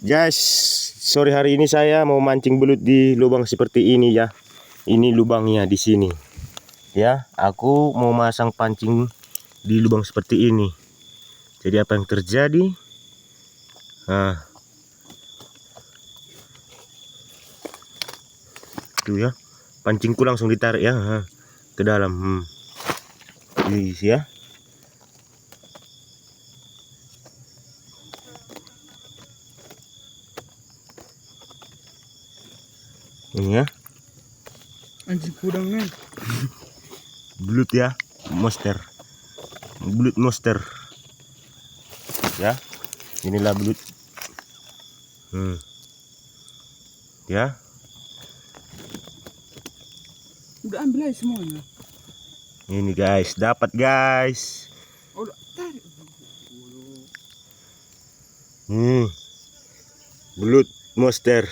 Guys, sore hari ini saya mau mancing belut di lubang seperti ini ya. Ini lubangnya di sini. Ya, aku mau masang pancing di lubang seperti ini. Jadi apa yang terjadi? Nah, tuh ya, pancingku langsung ditarik ya ke dalam. Ini ya. Ini ya. Anjing kudang nih. Belut ya, monster. Belut monster. Ya. Inilah belut. Ya. Udah ambil aja semuanya. Ini guys, dapat guys. Oh, tarik. Belut monster.